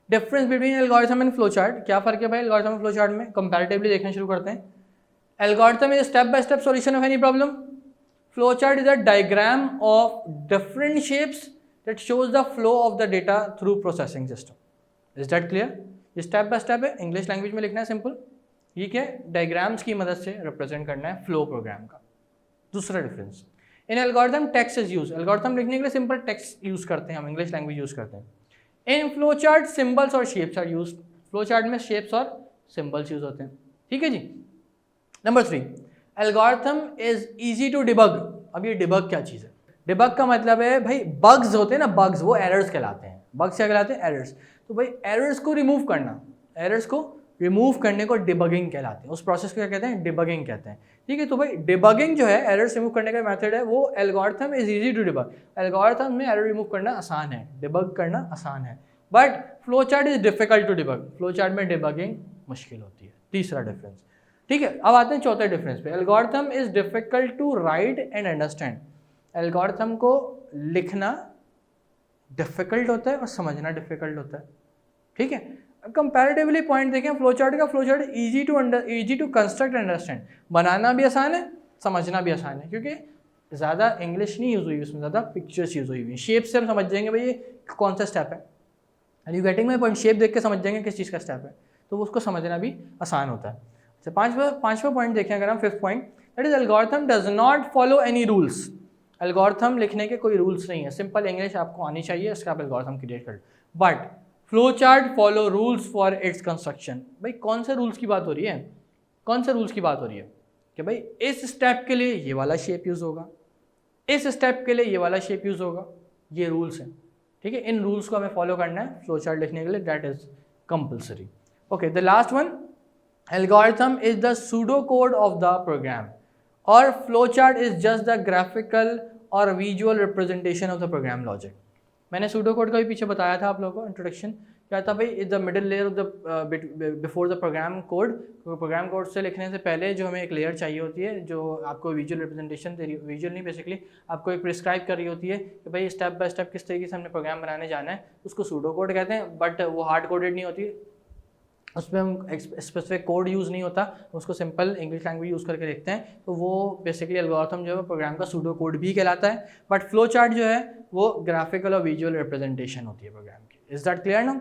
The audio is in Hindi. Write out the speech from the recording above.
Difference between algorithm and flow chart, क्या फर्क है भाई एल्गोरिथम और फ्लो चार्ट में? कंपैरेटिवली देखना शुरू करते हैं। Algorithm is step by step solution of any problem, flow chart is a diagram of different shapes that shows the flow of the data through processing system. Is that clear? ये स्टेप बाय स्टेप है, इंग्लिश लैंग्वेज में लिखना है सिंपल, ये क्या है, डायग्राम्स की मदद से रिप्रेजेंट करना है फ्लो प्रोग्राम का। दूसरा difference, in algorithm text is use, algorithm लिखने के लिए सिंपल टेक्स्ट यूज करते हैं हम, इंग्लिश लैंग्वेज यूज करते हैं। इन फ्लो चार्ट सिंबल्स और shapes are use, flow chart में शेप्स और सिंबल्स यूज होते हैं। ठीक है जी। Number 3, algorithm is easy to debug. अब ये डिबग क्या चीज़ है? डिबग का मतलब है भाई बग्स होते हैं ना, बग्स वो एरर्स कहलाते हैं। बग्स क्या कहलाते हैं? एरर्स। तो भाई एरर्स को रिमूव करना, एरर्स को रिमूव करने को डिबगिंग कहलाते हैं, उस प्रोसेस को क्या कहते हैं? डिबगिंग कहते हैं। ठीक है, तो भाई डिबगिंग जो है, एरर्स रिमूव करने का मेथड है, वो algorithm is easy to debug. Algorithm में एरर रिमूव करना आसान है, डिबग करना आसान है, but flow chart is difficult to debug, flow chart में डिबगिंग मुश्किल होती है। तीसरा डिफरेंस। ठीक है, अब आते हैं चौथे डिफरेंस पे। Algorithm is difficult to write and understand, algorithm को लिखना डिफिकल्ट होता है और समझना डिफिकल्ट होता है। ठीक है, कंपैरेटिवली पॉइंट देखें फ्लो चार्ट का, flow chart easy to construct understand, बनाना भी आसान है, समझना भी आसान है, क्योंकि ज़्यादा इंग्लिश नहीं यूज़ हुई उसमें, ज़्यादा पिक्चर्स यूज़ हुई हुई। शेप से हम समझ जाएंगे भाई ये कौन सा स्टेप है, and you getting my point, shape देख के समझ जाएंगे किस चीज़ का स्टेप है, तो उसको समझना भी आसान होता है। अच्छा, पाँचवा पॉइंट देखें अगर हम, fifth point, that is algorithm does not follow any rules. Algorithm लिखने के कोई रूल्स नहीं है, सिंपल इंग्लिश आपको आनी चाहिए, इसका आप एल्गोरिथम क्रिएट कर। But flow chart follow rules for its construction. भाई कौन से रूल्स की बात हो रही है? कौन से रूल्स की बात हो रही है कि भाई इस स्टेप के लिए ये वाला शेप यूज़ होगा, इस स्टेप के लिए ये वाला शेप यूज़ होगा, ये रूल्स हैं। ठीक है, इन रूल्स को हमें फॉलो करना है फ्लो चार्ट लिखने के लिए, that is compulsory. Okay, the last one, algorithm is the pseudo code of the program, और flow chart is just the graphical और visual representation of the program logic. मैंने सूडो कोड का भी पीछे बताया था आप लोगों को, इंट्रोडक्शन क्या था भाई, is the middle layer of the before the program code. Program code से लिखने से पहले जो हमें एक लेयर चाहिए होती है, जो आपको विजुअल रिप्रेजेंटेशन दे रही, विजुअल नहीं बेसिकली आपको एक प्रिस्क्राइब कर रही होती है कि भाई स्टेप बाय स्टेप किस तरीके से हमने प्रोग्राम बनाने जाना है, उसको सूडो कोड कहते हैं। बट वो हार्ड कोडेड नहीं होती, उसमें हम स्पेसिफिक कोड यूज़ नहीं होता, उसको सिंपल इंग्लिश लैंग्वेज यूज़ करके लिखते हैं, तो वो बेसिकली एल्गोरिथम जो है प्रोग्राम का सूडो कोड भी कहलाता है। बट फ्लो चार्ट जो है वो ग्राफिकल और विजुअल रिप्रेजेंटेशन होती है प्रोग्राम की। इज दैट क्लियर ना?